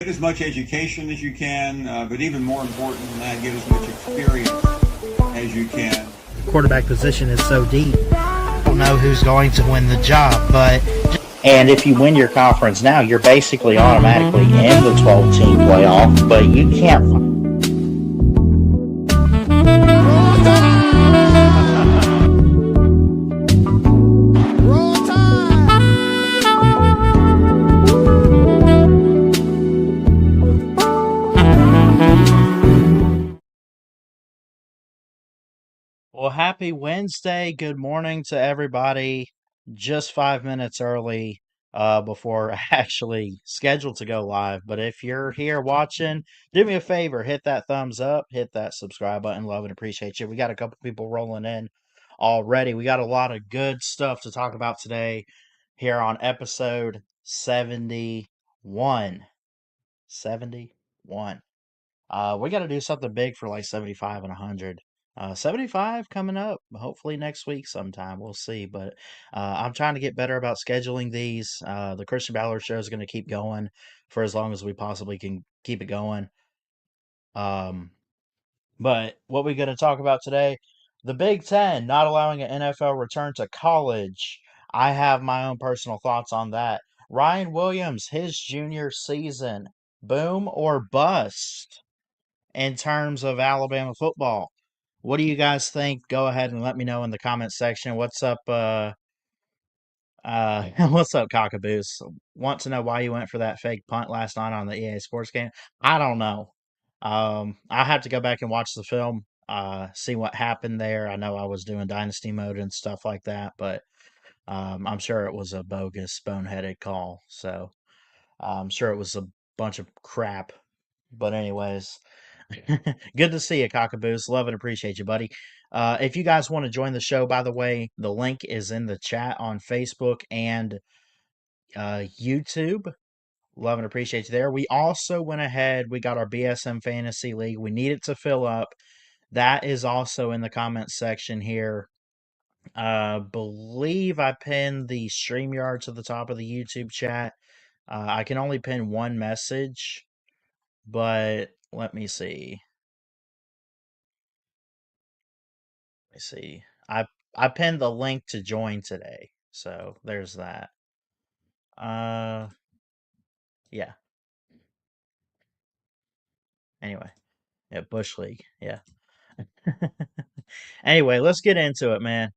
Get as much education as you can, but even more important than that, get as much experience as you can. Quarterback position is so deep. I don't know who's going to win the job, but And if you win your conference now, you're basically automatically in the 12 team playoff, but you can't. well, happy Wednesday. Good morning to everybody. Just 5 minutes early before actually scheduled to go live. But if you're here watching, do me a favor, hit that thumbs up, hit that subscribe button. Love and appreciate you. We got a couple people rolling in already. We got a lot of good stuff to talk about today here on episode 71. 71. We got to do something big for like 75 and 100. 75 coming up, hopefully next week sometime. We'll see. But I'm trying to get better about scheduling these. The Christian Ballard show is going to keep going for as long as we possibly can keep it going. Um, but what we're going to talk about today, the Big Ten not allowing an NFL return to college. I have my own personal thoughts on that. Ryan Williams, his junior season, boom or bust in terms of Alabama football. What do you guys think? Go ahead and let me know in the comment section. What's up, what's up, Cockaboos? Want to know why you went for that fake punt last night on the EA Sports game? I don't know. I have to go back and watch the film, see what happened there. I know I was doing dynasty mode and stuff like that, but I'm sure it was a bogus, boneheaded call. So I'm sure it was a bunch of crap. But anyways, good to see you, Cockaboos. Love and appreciate you, buddy. If you guys want to join the show, by the way, the link is in the chat on Facebook and YouTube. Love and appreciate you there. We also went ahead, we got our BSM Fantasy League. We need it to fill up. That is also in the comments section here. Believe I pinned the StreamYard to the top of the YouTube chat. I can only pin one message, but let me see. Let me see. I pinned the link to join today, so there's that. Uh, yeah. Anyway, yeah, Bush League. Yeah. Anyway, let's get into it, man.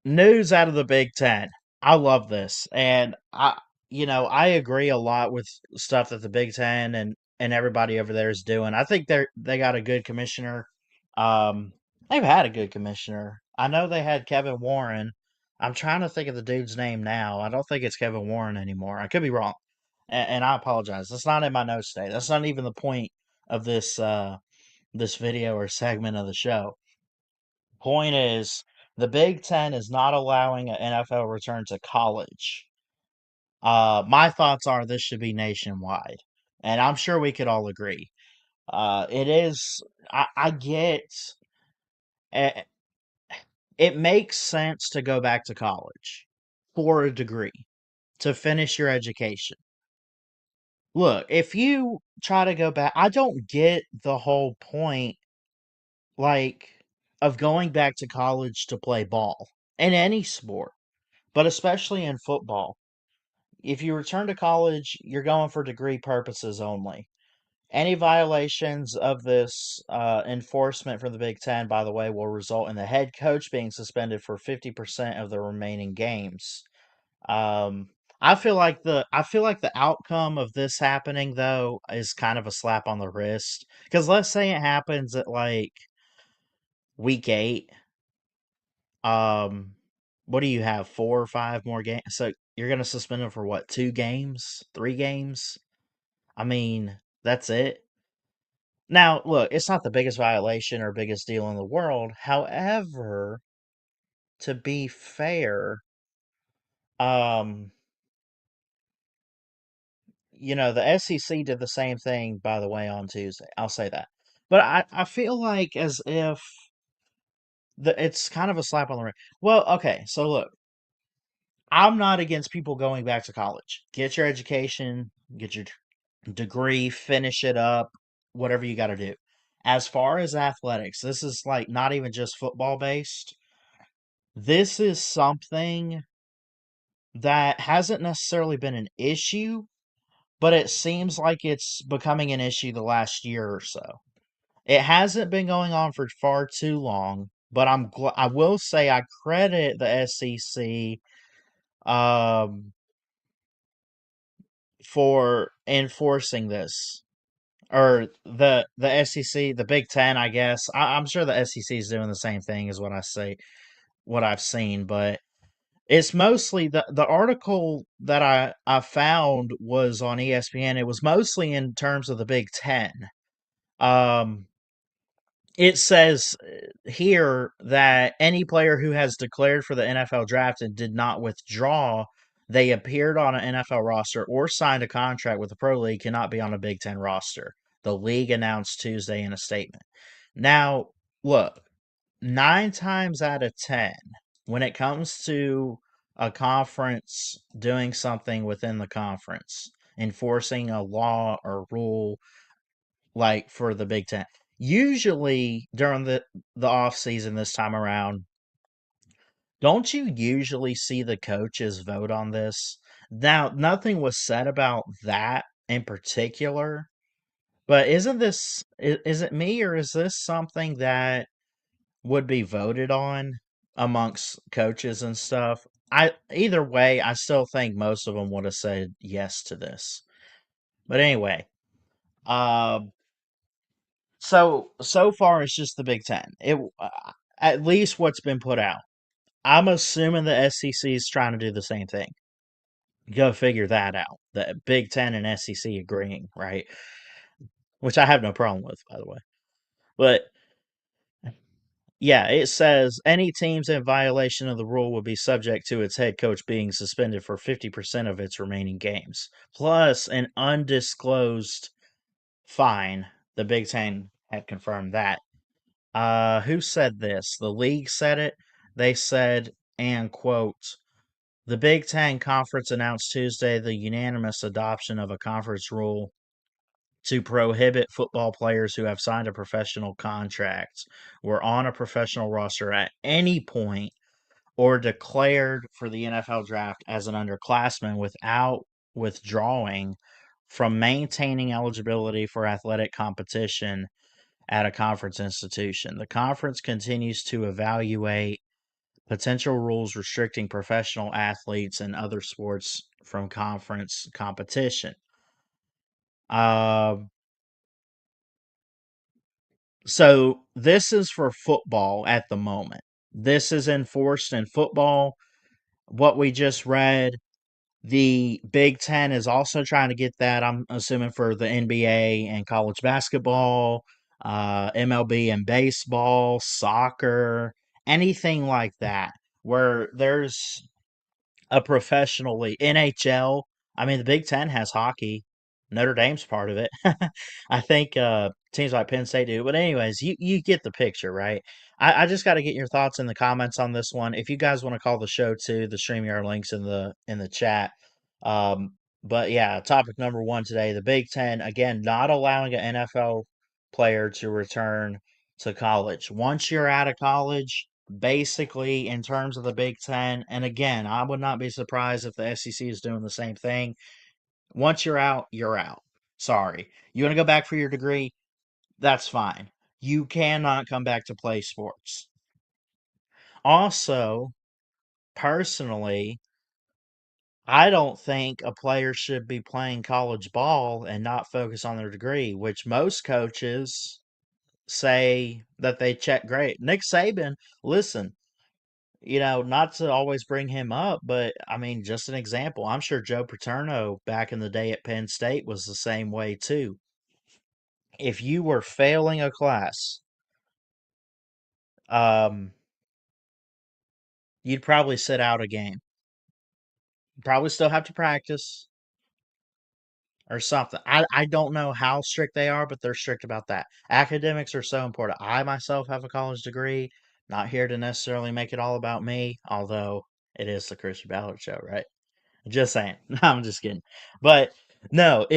News out of the Big Ten. I love this, and I agree a lot with stuff that the Big Ten and everybody over there is doing. I think they got a good commissioner. Um, they've had a good commissioner. I know they had Kevin Warren. I'm trying to think of the dude's name now. I don't think it's Kevin Warren anymore. I could be wrong, and I apologize. That's not in my notes today. That's not even the point of this video or segment of the show. Point is, the Big Ten is not allowing an NFL return to college. My thoughts are this should be nationwide, and I'm sure we could all agree. It is. I get. eh, It makes sense to go back to college for a degree to finish your education. Look, if you try to go back, I don't get the whole point, like, of going back to college to play ball in any sport, but especially in football. If you return to college, you're going for degree purposes only. Any violations of this enforcement from the Big Ten, by the way, will result in the head coach being suspended for 50% of the remaining games. Um, I feel like the outcome of this happening though is kind of a slap on the wrist. Because let's say it happens at like week 8. Um, what do you have? 4 or 5 more games? So you're gonna suspend them for what? 2 games? 3 games? I mean, that's it. Now, look, it's not the biggest violation or biggest deal in the world. However, to be fair, um, the SEC did the same thing, by the way, on Tuesday. I'll say that. But I feel like as if it's kind of a slap on the wrist. Well, okay, so look, I'm not against people going back to college. Get your education, get your degree, finish it up, whatever you got to do. As far as athletics, this is like not even just football based. This is something that hasn't necessarily been an issue, but it seems like it's becoming an issue the last year or so. It hasn't been going on for far too long, but I will say I credit the SEC um, for enforcing this, or the SEC, the Big Ten, I guess. I'm sure the SEC is doing the same thing, is what I say, what I've seen, but it's mostly the article that I found was on ESPN. It was mostly in terms of the Big Ten. Um, it says here that any player who has declared for the NFL draft and did not withdraw, they appeared on an NFL roster or signed a contract with the Pro League cannot be on a Big Ten roster. The league announced Tuesday in a statement. Now, look, 9 times out of 10, when it comes to a conference doing something within the conference, enforcing a law or rule like for the Big Ten, usually during the off season this time around, don't you usually see the coaches vote on this? Now, nothing was said about that in particular, but isn't this is it me, or is this something that would be voted on amongst coaches and stuff? I either way, I still think most of them would have said yes to this. But anyway, um, so far it's just the Big Ten. At least what's been put out. I'm assuming the SEC is trying to do the same thing. Go figure that out. The Big Ten and SEC agreeing, right? Which I have no problem with, by the way. But yeah, it says any teams in violation of the rule will be subject to its head coach being suspended for 50% of its remaining games, plus an undisclosed fine. The Big Ten had confirmed that. Who said this? The league said it. They said, and quote, the Big Ten Conference announced Tuesday the unanimous adoption of a conference rule to prohibit football players who have signed a professional contract, were on a professional roster at any point, or declared for the NFL draft as an underclassman without withdrawing from maintaining eligibility for athletic competition at a conference institution. The conference continues to evaluate potential rules restricting professional athletes and other sports from conference competition. Um, So this is for football at the moment. This is enforced in football. What we just read, the Big Ten is also trying to get that, I'm assuming, for the NBA and college basketball, MLB and baseball, soccer, anything like that, where there's a professional league. NHL. I mean, the Big Ten has hockey. Notre Dame's part of it. I think teams like Penn State do. But anyways, you get the picture, right? I just got to get your thoughts in the comments on this one. If you guys want to call the show too, the StreamYard links in the chat. Um, but yeah, topic number one today: the Big Ten again not allowing an NFL player to return to college. Once you're out of college, basically in terms of the Big Ten, and again, I would not be surprised if the SEC is doing the same thing. Once you're out, you're out. Sorry. You want to go back for your degree? That's fine. You cannot come back to play sports. Also, personally, I don't think a player should be playing college ball and not focus on their degree, which most coaches say that they check great. Nick Saban, listen, not to always bring him up, but I mean, just an example. I'm sure Joe Paterno back in the day at Penn State was the same way too. If you were failing a class, um, you'd probably sit out a game. Probably still have to practice or something. I don't know how strict they are, but they're strict about that. Academics are so important. I myself have a college degree. Not here to necessarily make it all about me, although it is the Christian Ballard show, right? Just saying. I'm just kidding. But No,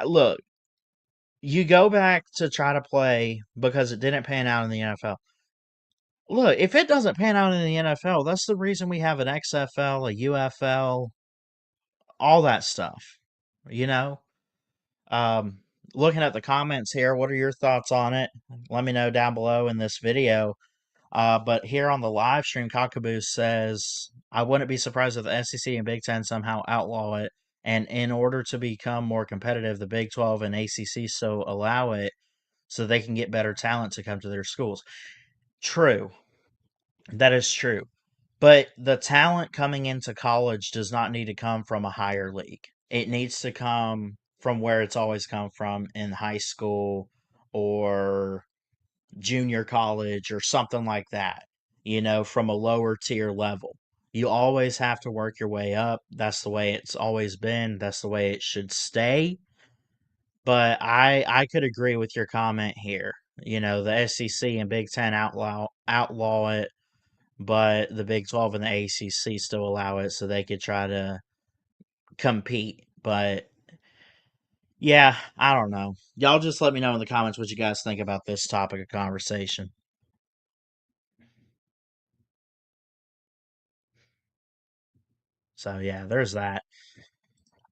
look, you go back to try to play because it didn't pan out in the NFL. Look, if it doesn't pan out in the NFL, that's the reason we have an XFL, a UFL, all that stuff. You know? Um, Looking at the comments here, what are your thoughts on it? Let me know down below in this video. But here on the live stream, Cockaboo says, I wouldn't be surprised if the SEC and Big Ten somehow outlaw it. And in order to become more competitive, the Big 12 and ACC so allow it so they can get better talent to come to their schools. True. That is true. But the talent coming into college does not need to come from a higher league. It needs to come from where it's always come from in high school or junior college or something like that, from a lower tier level. You always have to work your way up. That's the way it's always been. That's the way it should stay. But I could agree with your comment here. The SEC and Big Ten outlaw it, but the Big 12 and the ACC still allow it so they could try to compete. But yeah, I don't know. Y'all just let me know in the comments what you guys think about this topic of conversation. So yeah, there's that.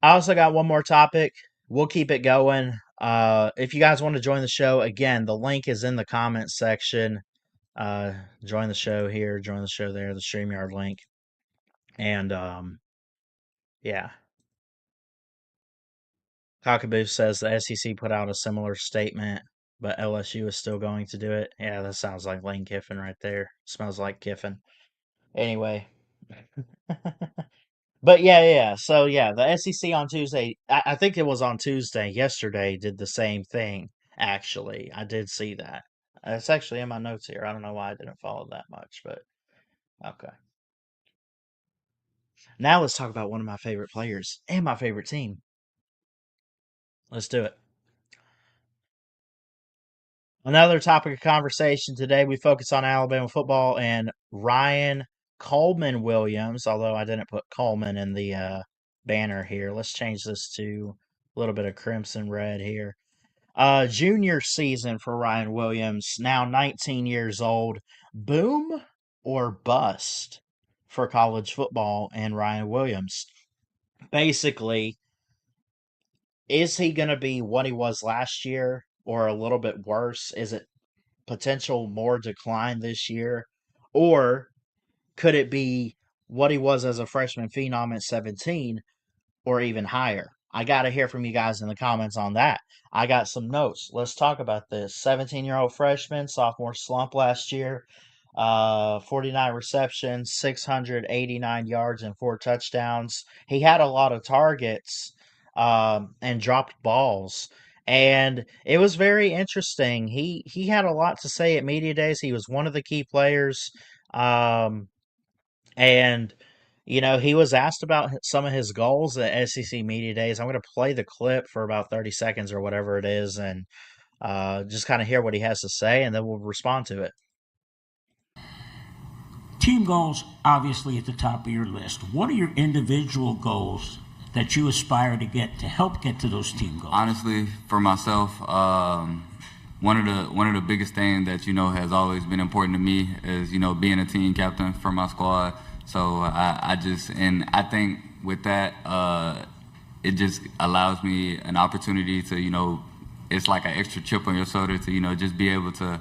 I also got one more topic. We'll keep it going. If you guys want to join the show, again, the link is in the comments section. Join the show here, join the show there, the StreamYard link. And yeah. Cockaboo says the SEC put out a similar statement, but LSU is still going to do it. Yeah, that sounds like Lane Kiffin right there. Smells like Kiffin. Anyway. But yeah. So yeah, the SEC on Tuesday, I think it was on Tuesday, yesterday, did the same thing. Actually, I did see that. It's actually in my notes here. I don't know why I didn't follow that much, but okay. Now let's talk about one of my favorite players and my favorite team. Let's do it. Another topic of conversation today, we focus on Alabama football and Ryan Coleman Williams, although I didn't put Coleman in the banner here. Let's change this to a little bit of crimson red here. Junior season for Ryan Williams, now 19 years old. Boom or bust for college football and Ryan Williams. Basically, is he going to be what he was last year or a little bit worse? Is it potential more decline this year? Or could it be what he was as a freshman phenom at 17 or even higher? I got to hear from you guys in the comments on that. I got some notes. Let's talk about this. 17-year-old freshman, sophomore slump last year. 49 receptions, 689 yards, and 4 touchdowns. He had a lot of targets and dropped balls. And it was very interesting. He had a lot to say at media days. He was one of the key players. Um, and he was asked about some of his goals at SEC media days. I'm going to play the clip for about 30 seconds or whatever it is, and just kind of hear what he has to say, and then we'll respond to it. Team goals, obviously, at the top of your list. What are your individual goals that you aspire to get to help get to those team goals? Honestly, for myself, one of the biggest things that has always been important to me is being a team captain for my squad. So I think with that, it just allows me an opportunity to it's like an extra chip on your shoulder to just be able to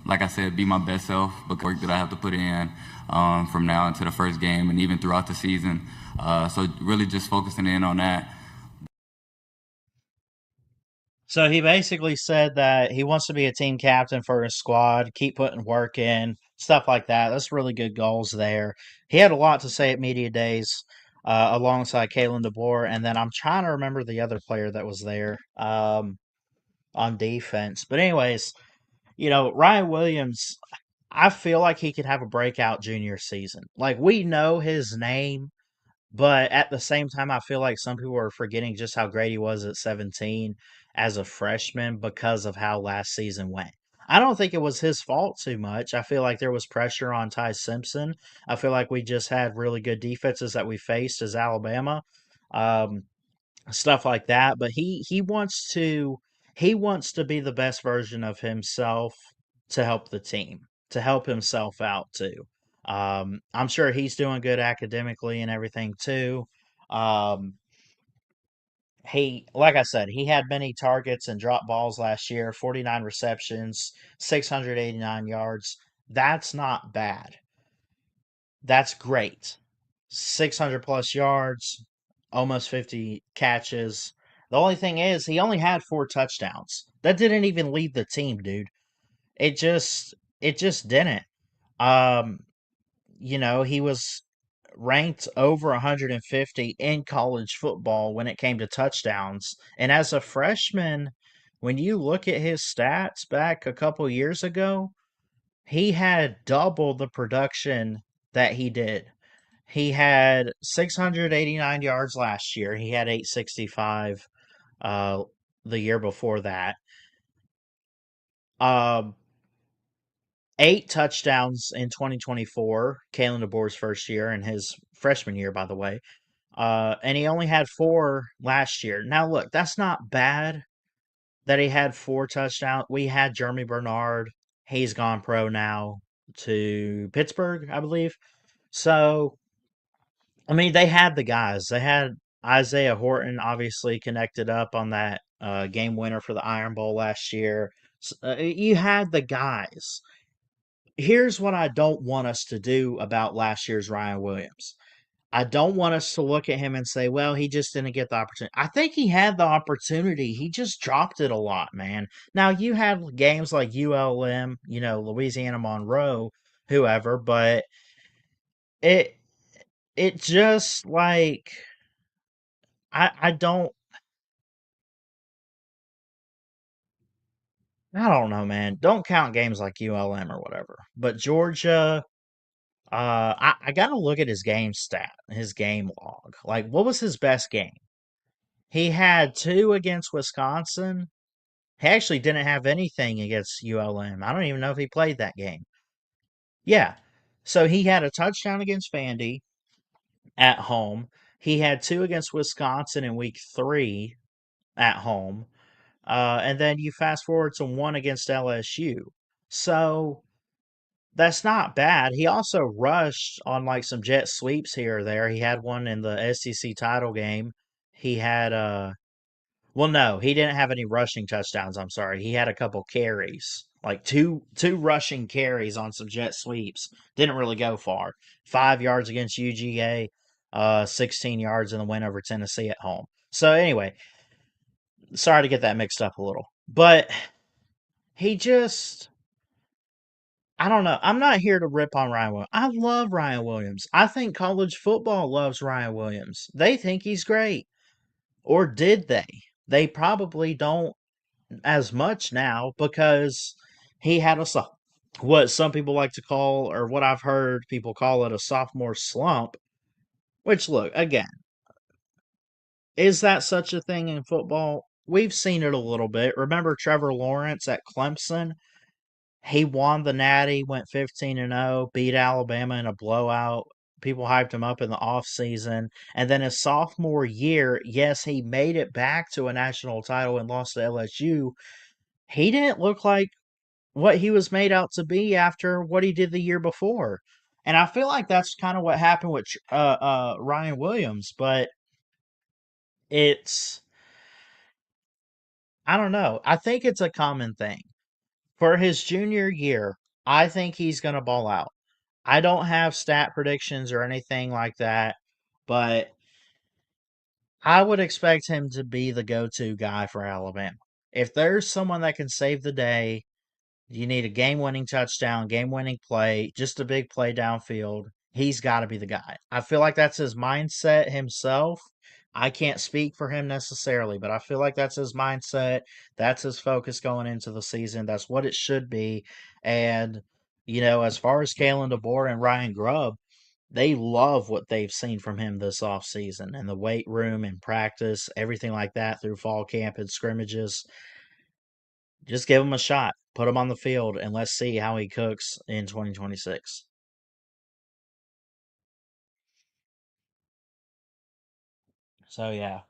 like I said, be my best self. But work that I have to put in from now into the first game and even throughout the season. So really just focusing in on that. So he basically said that he wants to be a team captain for his squad, keep putting work in, stuff like that. That's really good goals there. He had a lot to say at media days alongside Kalen DeBoer, and then I'm trying to remember the other player that was there on defense. But anyways, Ryan Williams, I feel like he could have a breakout junior season. Like, we know his name, but at the same time, I feel like some people are forgetting just how great he was at 17 as a freshman because of how last season went. I don't think it was his fault too much. I feel like there was pressure on Ty Simpson. I feel like we just had really good defenses that we faced as Alabama. Um, stuff like that. But he wants to be the best version of himself to help the team, to help himself out too. I'm sure he's doing good academically and everything too. Um, like I said, he had many targets and drop balls last year, 49 receptions, 689 yards. That's not bad. That's great. 600 plus yards, almost 50 catches. The only thing is, he only had 4 touchdowns. That didn't even lead the team, dude. It just didn't. Um, he was ranked over 150 in college football when it came to touchdowns. And as a freshman, when you look at his stats back a couple years ago, he had double the production that he did. He had 689 yards last year. He had 865 the year before that. Um, 8 touchdowns in 2024, Kalen DeBoer's first year and his freshman year, by the way. And he only had 4 last year. Now, look, that's not bad that he had 4 touchdowns. We had Jeremy Bernard. He's gone pro now to Pittsburgh, I believe. So, I mean, they had the guys. They had Isaiah Horton obviously connected up on that game winner for the Iron Bowl last year. You had the guys. Here's what I don't want us to do about last year's Ryan Williams. I don't want us to look at him and say, well, he just didn't get the opportunity. I think he had the opportunity. He just dropped it a lot, man. Now, you have games like ULM, Louisiana Monroe, whoever, but it it just like I don't know, man. Don't count games like ULM or whatever. But Georgia, I gotta look at his game stat, his game log. Like, what was his best game? He had 2 against Wisconsin. He actually didn't have anything against ULM. I don't even know if he played that game. Yeah. So he had a touchdown against Vandy at home. He had 2 against Wisconsin in week 3 at home. And then you fast forward to 1 against LSU. So that's not bad. He also rushed on like some jet sweeps here or there. He had one in the SEC title game. He had well, no, he didn't have any rushing touchdowns. I'm sorry. He had a couple carries, like two rushing carries on some jet sweeps. Didn't really go far. 5 yards against UGA, 16 yards in the win over Tennessee at home. So anyway, sorry to get that mixed up a little, but he just. I don't know. I'm not here to rip on Ryan Williams. I love Ryan Williams. I think college football loves Ryan Williams. They think he's great. Or did they? They probably don't as much now because he had what some people like to call, or what I've heard people call it, a sophomore slump. Which, look, again, is that such a thing in football? We've seen it a little bit. Remember Trevor Lawrence at Clemson? He won the Natty, went 15-0, beat Alabama in a blowout. People hyped him up in the offseason. And then his sophomore year, yes, he made it back to a national title and lost to LSU. He didn't look like what he was made out to be after what he did the year before. And I feel like that's kind of what happened with Ryan Williams, but it's I don't know. I think it's a common thing. For his junior year, I think he's going to ball out. I don't have stat predictions or anything like that, but I would expect him to be the go-to guy for Alabama. If there's someone that can save the day, you need a game-winning touchdown, game-winning play, just a big play downfield. He's got to be the guy. I feel like that's his mindset himself. I can't speak for him necessarily, but I feel like that's his mindset. That's his focus going into the season. That's what it should be. And, as far as Kalen DeBoer and Ryan Grubb, they love what they've seen from him this offseason and the weight room and practice, everything like that through fall camp and scrimmages. Just give him a shot. Put him on the field, and let's see how he cooks in 2026. So, yeah.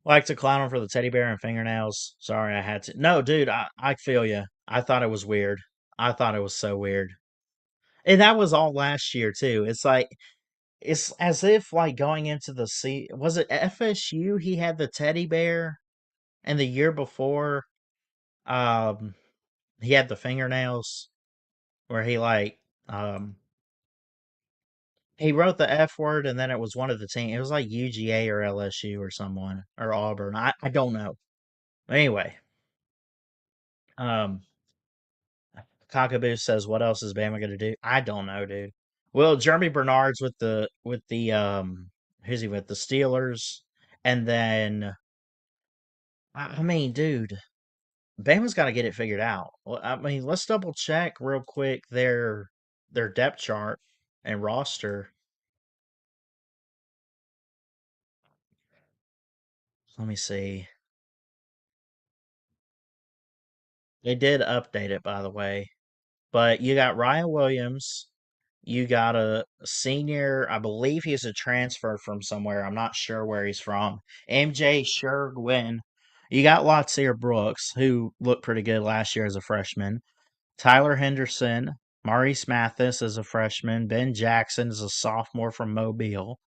Like to clown him for the teddy bear and fingernails. Sorry, I had to. No, dude, I feel you. I thought it was weird. I thought it was so weird. And that was all last year too. It's like it's as if like going into the was it FSU he had the teddy bear and the year before um he had the fingernails where he like um he wrote the F word and then it was one of the team. It was like UGA or LSU or someone or Auburn. I don't know. Anyway, um Cockaboo says, "What else is Bama going to do?" I don't know, dude. Well, Jeremy Bernard's with the who's he with? The Steelers, and then I mean, dude, Bama's got to get it figured out. Well, I mean, let's double check real quick their depth chart and roster. Let me see. They did update it, by the way. But you got Ryan Williams. You got a senior. I believe he's a transfer from somewhere. I'm not sure where he's from. MJ Sherwin. You got Latsier Brooks, who looked pretty good last year as a freshman. Tyler Henderson. Maurice Mathis is a freshman. Ben Jackson is a sophomore from Mobile.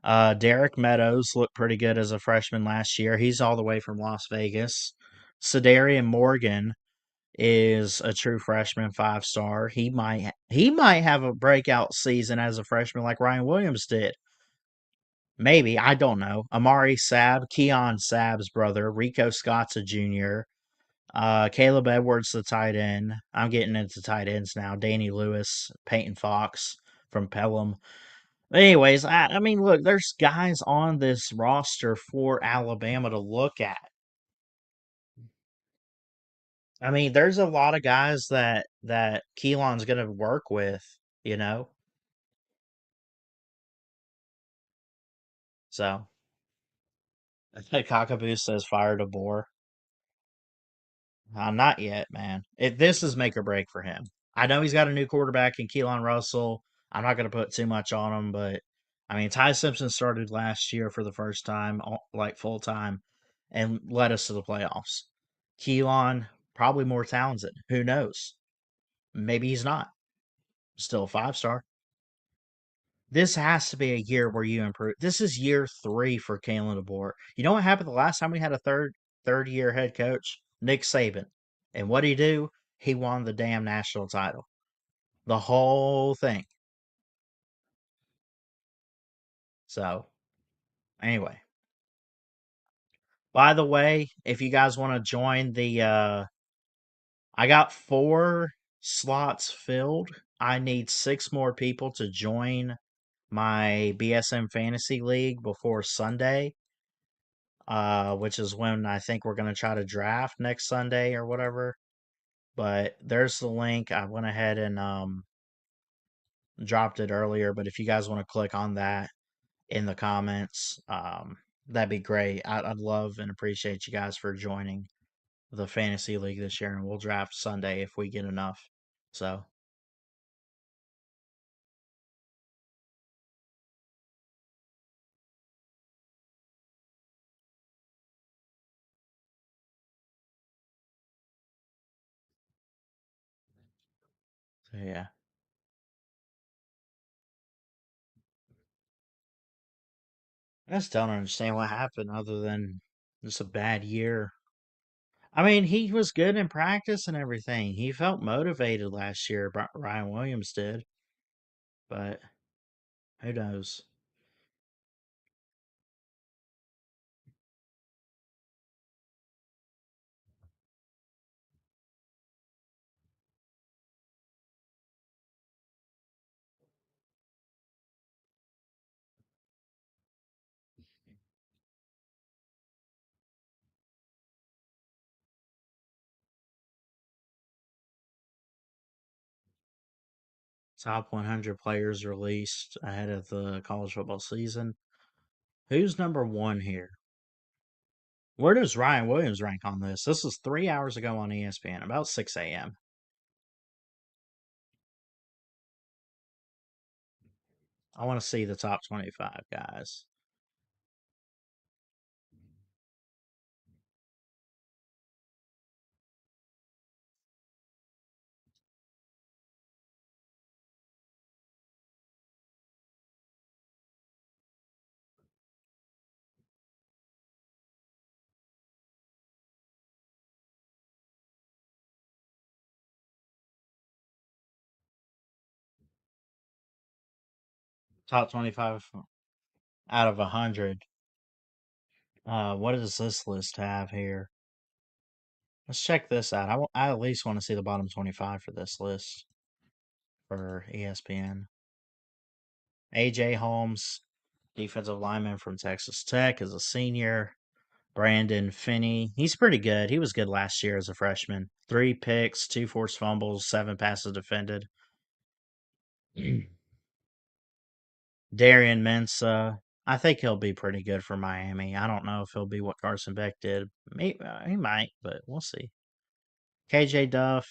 Derek Meadows looked pretty good as a freshman last year. He's all the way from Las Vegas. Sadarian Morgan is a true freshman 5-star. He might have a breakout season as a freshman like Ryan Williams did. Maybe, I don't know. Amari Sab, Keon Sab's brother, Rico Scott's a junior. Caleb Edwards, the tight end. I'm getting into tight ends now. Danny Lewis, Peyton Fox from Pelham. Anyways, I mean, look, there's guys on this roster for Alabama to look at. I mean, there's a lot of guys that Keelan's gonna work with, you know. So, Cockaboo says fire DeBoer. Not yet, man. This is make or break for him. I know he's got a new quarterback in Keelan Russell. I'm not gonna put too much on him, but I mean, Ty Simpson started last year for the first time, like full time, and led us to the playoffs. Keelan probably more talented. Who knows? Maybe he's not. Still a 5-star. This has to be a year where you improve. This is year 3 for Kalen DeBoer. You know what happened the last time we had a third year head coach? Nick Saban. And what did he do? He won the damn national title. The whole thing. So, anyway. By the way, if you guys want to join I got 4 slots filled. I need 6 more people to join my BSM Fantasy League before Sunday. Which is when I think we're going to try to draft next Sunday or whatever. But there's the link. I went ahead and dropped it earlier. But if you guys want to click on that in the comments, that'd be great. I'd love and appreciate you guys for joining the Fantasy League this year. And we'll draft Sunday if we get enough. So, yeah. I just don't understand what happened other than just a bad year. I mean, he was good in practice and everything. He felt motivated last year, Ryan Williams did. But who knows? Top 100 players released ahead of the college football season. Who's number 1 here? Where does Ryan Williams rank on this? This was 3 hours ago on ESPN, about 6 a.m. I want to see the top 25 guys. Top 25 out of 100. What does this list have here? Let's check this out. I at least want to see the bottom 25 for this list for ESPN. AJ Holmes, defensive lineman from Texas Tech, is a senior. Brandon Finney, he's pretty good. He was good last year as a freshman. 3 picks, 2 forced fumbles, 7 passes defended. Darian Mensah, I think he'll be pretty good for Miami. I don't know if he'll be what Carson Beck did. He might, but we'll see. KJ Duff,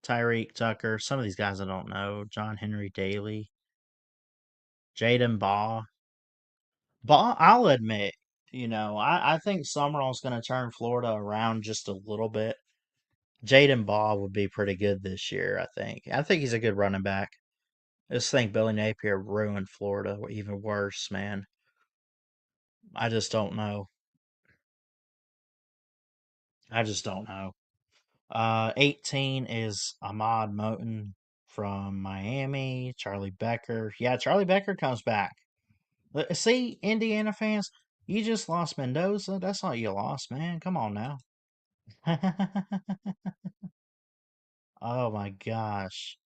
Tyreek Tucker, some of these guys I don't know. John Henry Daly, Jaden Baugh. Baugh, I'll admit, I think Summerall's going to turn Florida around just a little bit. Jaden Baugh would be pretty good this year, I think. I think he's a good running back. I just think Billy Napier ruined Florida even worse, man. I just don't know. I just don't know. 18 is Ahmad Moten from Miami. Charlie Becker. Yeah, Charlie Becker comes back. See, Indiana fans, you just lost Mendoza. That's all you lost, man. Come on now. Oh my gosh.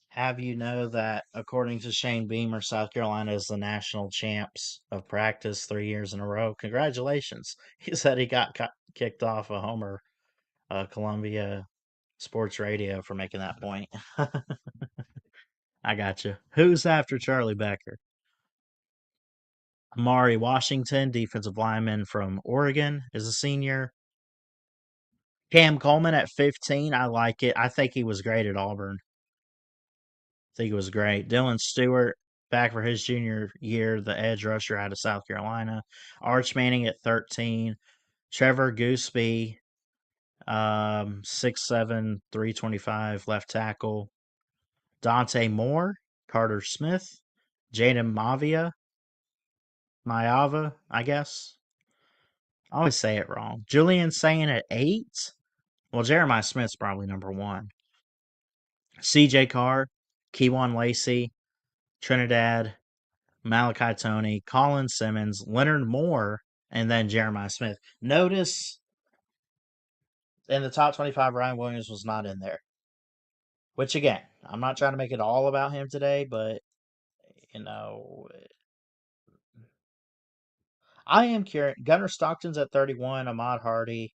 Have you know that according to Shane Beamer, South Carolina is the national champs of practice 3 years in a row? Congratulations. He said he got kicked off a Homer, Columbia Sports Radio for making that point. I got you. Who's after Charlie Becker? Amari Washington, defensive lineman from Oregon, is a senior. Cam Coleman at 15, I like it. I think he was great at Auburn. I think it was great. Dylan Stewart, back for his junior year, the edge rusher out of South Carolina. Arch Manning at 13. Trevor Gooseby, 6'7", 325, left tackle. Dante Moore, Carter Smith, Jaden Maava, I guess. I always say it wrong. Julian Sayin at 8. Well, Jeremiah Smith's probably number 1. CJ Carr, Keywan Lacey, Trinidad, Malachi Tony, Colin Simmons, Leonard Moore, and then Jeremiah Smith. Notice in the top 25, Ryan Williams was not in there. Which, again, I'm not trying to make it all about him today, but, I am curious. Gunnar Stockton's at 31, Ahmad Hardy,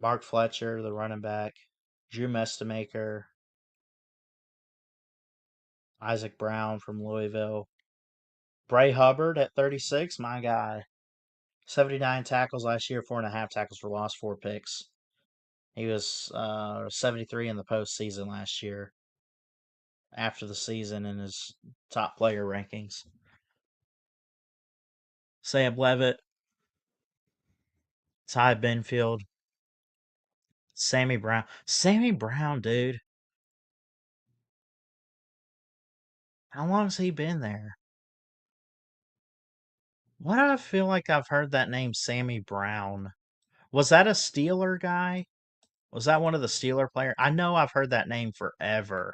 Mark Fletcher, the running back, Drew Mestamaker, Isaac Brown from Louisville, Bray Hubbard at 36, my guy. 79 tackles last year, 4.5 tackles for loss, 4 picks. He was 73 in the postseason last year after the season in his top player rankings. Sam Levitt, Ty Benfield, Sammy Brown. Sammy Brown, dude. How long's he been there? Why do I feel like I've heard that name, Sammy Brown? Was that a Steeler guy? Was that one of the Steeler players? I know I've heard that name forever.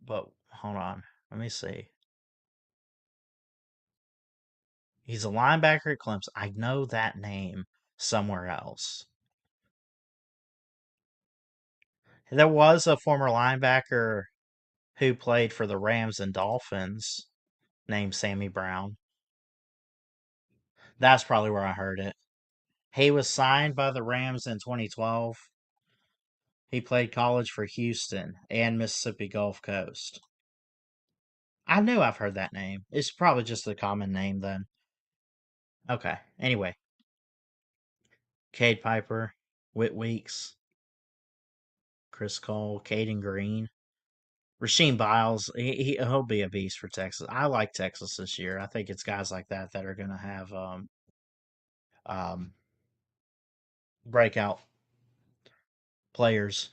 But hold on. Let me see. He's a linebacker at Clemson. I know that name somewhere else. There was a former linebacker who played for the Rams and Dolphins named Sammy Brown. That's probably where I heard it. He was signed by the Rams in 2012. He played college for Houston and Mississippi Gulf Coast. I knew I've heard that name. It's probably just a common name then. Okay. Anyway. Cade Piper, Whit Weeks, Chris Cole, Caden Green. Rasheem Biles, he'll be a beast for Texas. I like Texas this year. I think it's guys like that that are going to have breakout players.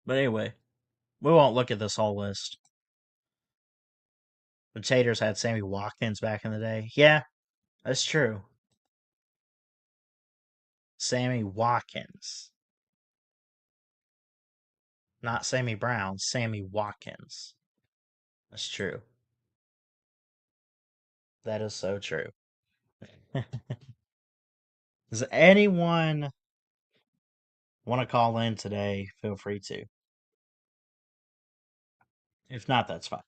But anyway, we won't look at this whole list. The Taters had Sammy Watkins back in the day. Yeah, that's true. Sammy Watkins. Not Sammy Brown, Sammy Watkins. That's true. That is so true. Does anyone want to call in today? Feel free to. If not, that's fine.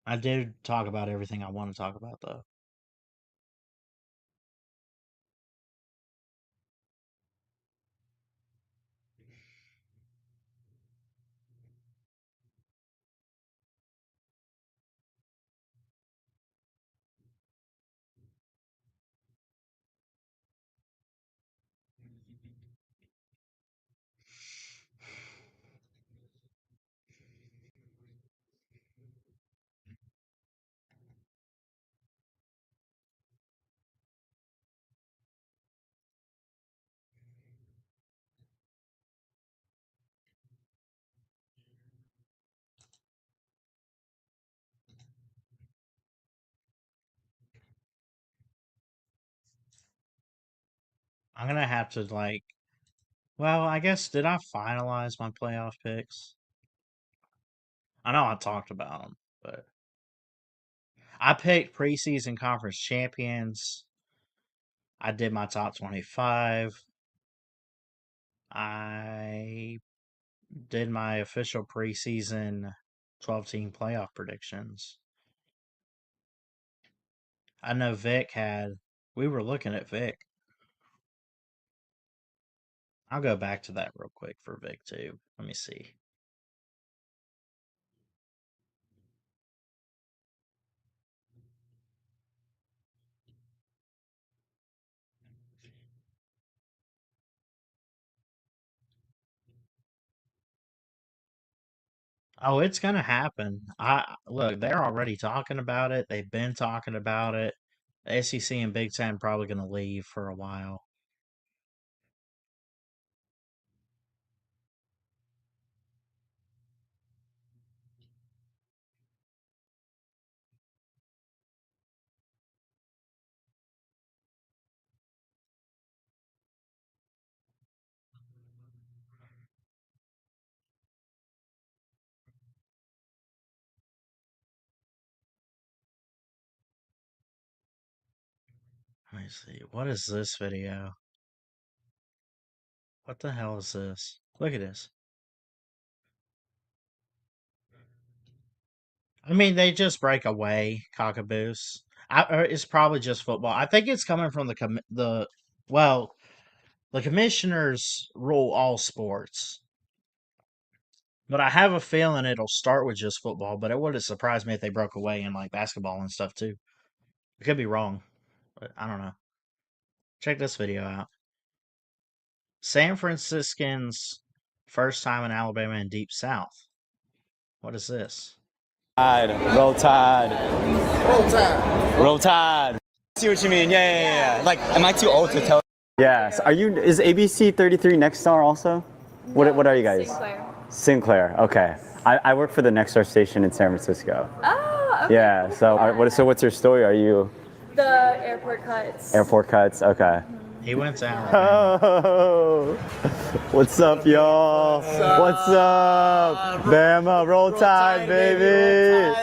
I did talk about everything I want to talk about, though. I'm going to have to, well, I guess, did I finalize my playoff picks? I know I talked about them, but I picked preseason conference champions. I did my top 25. I did my official preseason 12-team playoff predictions. I know Vic we were looking at Vic. I'll go back to that real quick for Vic, too. Let me see. Oh, it's gonna happen. Look, they're already talking about it. They've been talking about it. The SEC and Big Ten probably gonna leave for a while. Let me see. What is this video? What the hell is this? Look at this. I mean, they just break away, cockaboos. It's probably just football. I think it's coming from the commissioners rule all sports. But I have a feeling it'll start with just football, but it wouldn't surprise me if they broke away in basketball and stuff too. I could be wrong, but I don't know. Check this video out. San Franciscans first time in Alabama and Deep South. What is this? Roll Tide. Roll Tide. Roll Tide. I see what you mean. Yeah. Like, am I too old to tell? Yes. Is ABC 33 Nexstar also? No, what are you guys? Sinclair. Okay. I work for the Nexstar station in San Francisco. Oh, okay. Yeah. So what's your story? Are you? The airport cuts. Airport cuts. Okay. He went to Alabama. Oh, what's up, y'all? What's up? Bama, roll tide, baby.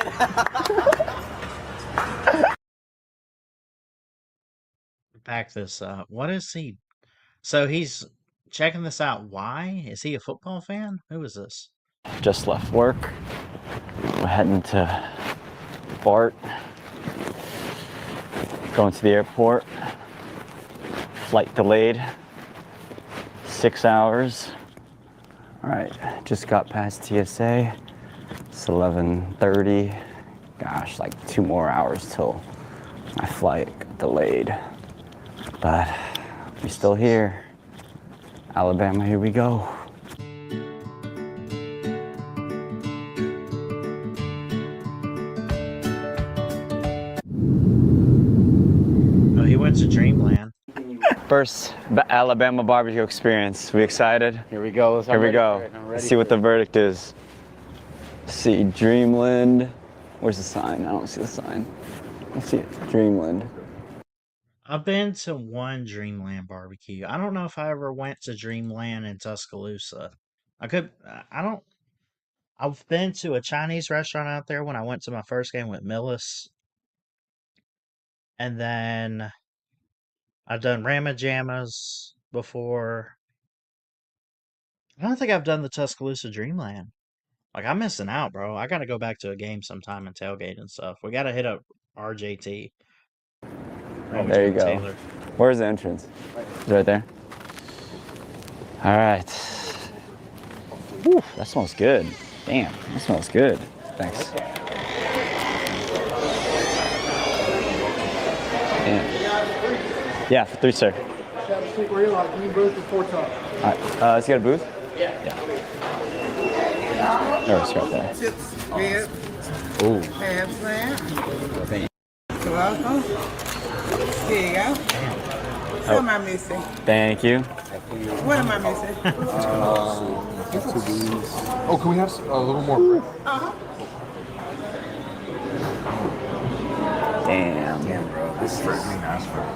Back this up. What is he? So he's checking this out. Why? Is he a football fan? Who is this? Just left work. We're heading to Bart. Going to the airport. Flight delayed. 6 hours. All right, just got past TSA. It's 11:30. Gosh, like 2 more hours till my flight got delayed. But we're still here. Alabama, here we go. Oh, he went to Dreamland. First Alabama barbecue experience. We excited? Here we go. Here we go. Let's see what the verdict is. See Dreamland. Where's the sign? I don't see the sign. Let's see it. Dreamland. I've been to one Dreamland barbecue. I don't know if I ever went to Dreamland in Tuscaloosa. I could. I don't. I've been to a Chinese restaurant out there when I went to my first game with Millis, and then I've done Ramajamas before. I don't think I've done the Tuscaloosa Dreamland. Like I'm missing out, bro. I gotta go back to a game sometime and tailgate and stuff. We gotta hit up RJT. There you go. Taylor. Where's the entrance? It's right there. All right. Whew, that smells good. Damn, that smells good. Thanks. Damn. Yeah, for 3, sir. Where you like? Green booth or 4 top? All right. Has he got a booth? Yeah. There, it's right there. Chips, ribs, Ooh. ham slam. Thank You're welcome. Here you go. What am I missing? Thank you. What am I missing? Oh, can we have a little more bread? Damn. Damn, bro. This is threatening Nashville.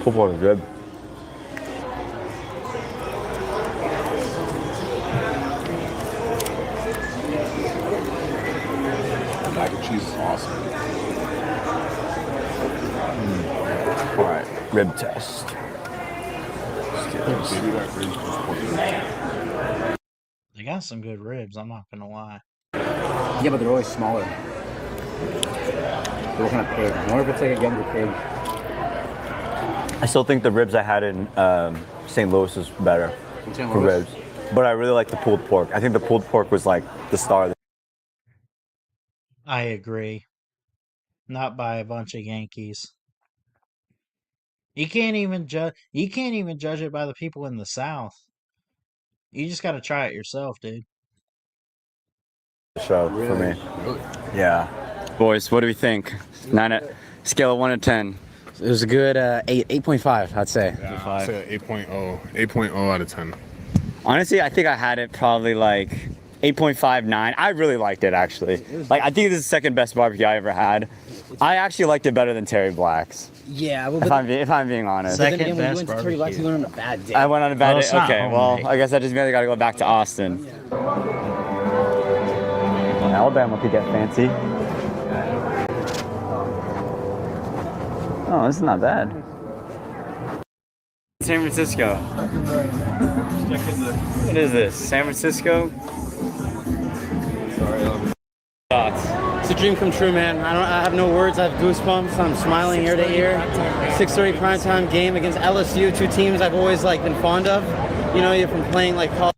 Pulled pork is good. Mac and cheese is awesome. All right, rib test. Maybe that ribs just pork. They got some good ribs. I'm not gonna lie. Yeah, but they're always smaller. They're kind of pig. I wonder if it's like a younger pig. I still think the ribs I had in St. Louis is better for ribs. But I really like the pulled pork. I think the pulled pork was like the star. I agree. Not by a bunch of Yankees. You can't even judge. You can't even judge it by the people in the South. You just got to try it yourself, dude. Show for me. Yeah. Boys, what do we think? Scale of 1 to 10. It was a good 8.5, I'd say. Yeah, I'd say 8.0. 8.0 out of 10. Honestly, I think I had it probably like 8.5, 9. I really liked it, actually. Like, I think this is the second best barbecue I ever had. I actually liked it better than Terry Black's. Yeah, well, If I'm being honest. Second then again, when you best went to Terry Black's, you barbecue. went on a bad day. I went on a bad Well, day. it's not Okay, well, homemade. I guess I just really gotta go back to Austin. Alabama could get fancy. Oh, this is not bad. San Francisco. What is this? San Francisco? Thoughts? It's a dream come true, man. I have no words. I have goosebumps. I'm smiling ear to ear. 6:30 primetime game against LSU, two teams I've always like been fond of. You know, you're from playing like college.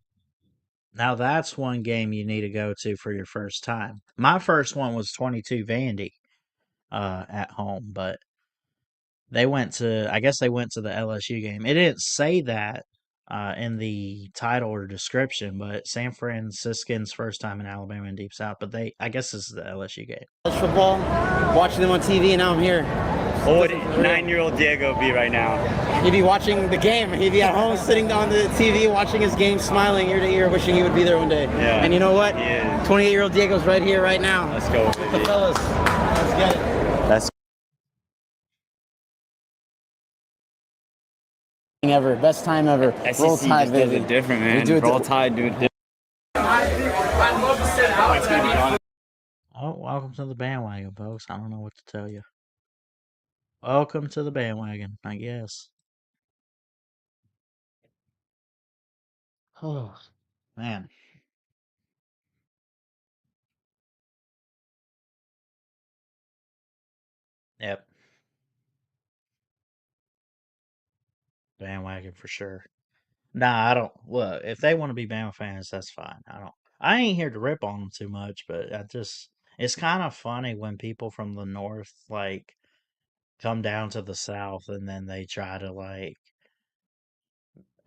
Now that's one game you need to go to for your first time. My first one was 22 Vandy at home, but I guess they went to the LSU game. It didn't say that in the title or description, but San Franciscan's first time in Alabama and Deep South, but I guess this is the LSU game. Football, watching them on TV, and now I'm here. What would 9-year-old Diego be right now? He'd be watching the game. He'd be at home sitting on the TV watching his game, smiling ear to ear, wishing he would be there one day. Yeah. And you know what? He is. 28-year-old Diego's right here, right now. Let's go, The baby. fellas, let's get it. That's Ever, best time ever. Roll SEC Tide, just does baby. it different, We man. do it Roll di- Tide, do it different. Oh, welcome to the bandwagon, folks. I don't know what to tell you. Welcome to the bandwagon, I guess. Oh, man. Yep. Bandwagon for sure. Nah, I don't. Look, if they want to be Bama fans, that's fine. I ain't here to rip on them too much, but it's kind of funny when people from the north like come down to the south and then they try to like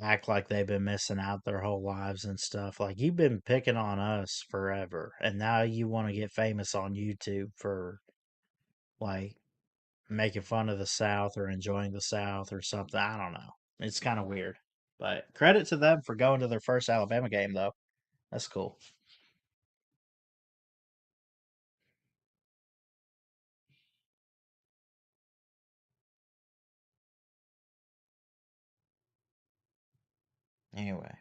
act like they've been missing out their whole lives and stuff. Like you've been picking on us forever, and now you want to get famous on YouTube for like making fun of the South or enjoying the South or something. I don't know. It's kind of weird. But credit to them for going to their first Alabama game, though. That's cool. Anyway.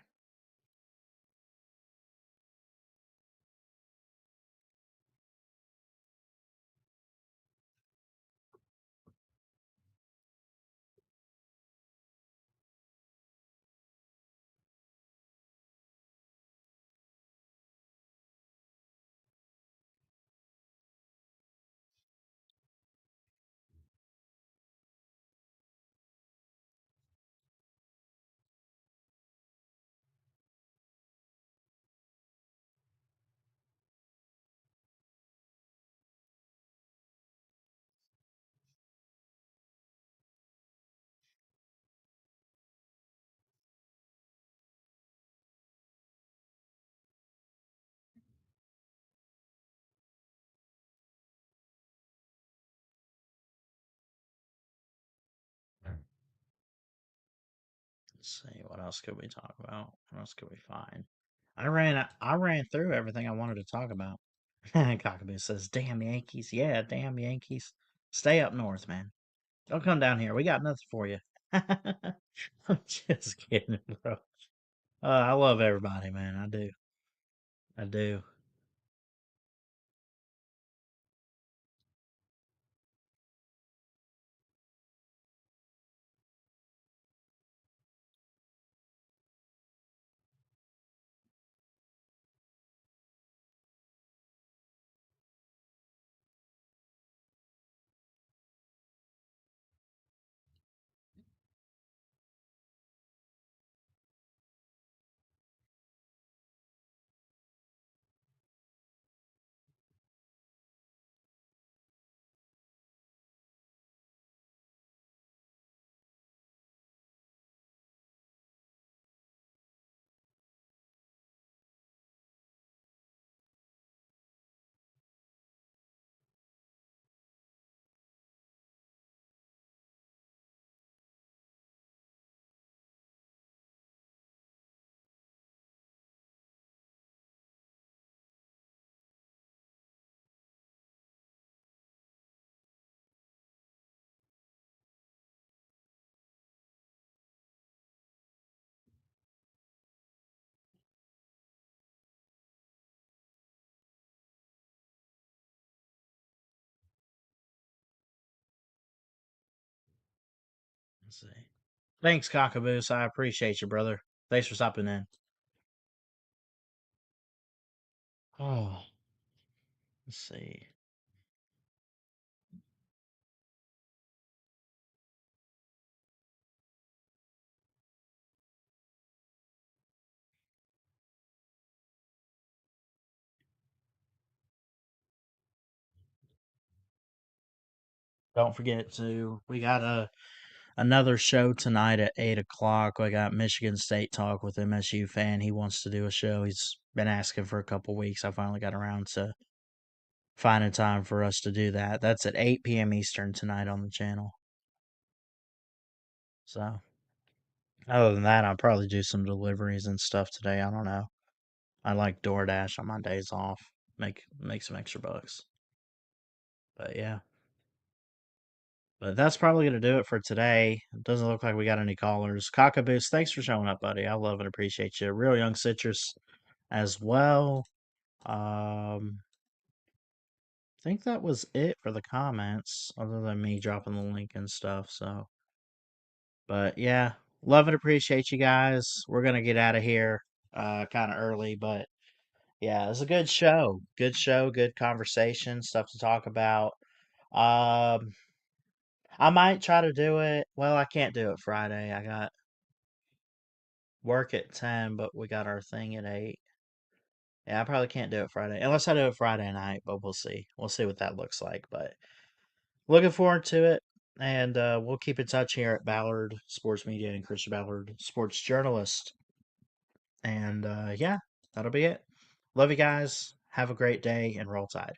Let's see, what else could we talk about? What else could we find? I ran through everything I wanted to talk about. Cockaboo says, "Damn Yankees, yeah, damn Yankees. Stay up north, man. Don't come down here. We got nothing for you." I'm just kidding, bro. I love everybody, man. I do. I do. Let's see. Thanks, Cockaboose. I appreciate you, brother. Thanks for stopping in. Oh, let's see. Don't forget to. We got another show tonight at 8 o'clock. We got Michigan State Talk with MSU fan. He wants to do a show. He's been asking for a couple weeks. I finally got around to finding time for us to do that. That's at 8 p.m. Eastern tonight on the channel. So, other than that, I'll probably do some deliveries and stuff today. I don't know. I like DoorDash on my days off. Make some extra bucks. But yeah. But that's probably going to do it for today. It doesn't look like we got any callers. Cockaboose, thanks for showing up, buddy. I love and appreciate you. Real Young Citrus as well. I think that was it for the comments, other than me dropping the link and stuff. So, but yeah, love and appreciate you guys. We're going to get out of here kind of early, but yeah, it's a good show. Good show, good conversation, stuff to talk about. Um, I might try to do it. Well, I can't do it Friday. I got work at 10, but we got our thing at 8. Yeah, I probably can't do it Friday. Unless I do it Friday night, but we'll see. We'll see what that looks like. But looking forward to it. And we'll keep in touch here at Ballard Sports Media and Christian Ballard Sports Journalist. And yeah, that'll be it. Love you guys. Have a great day and roll tide.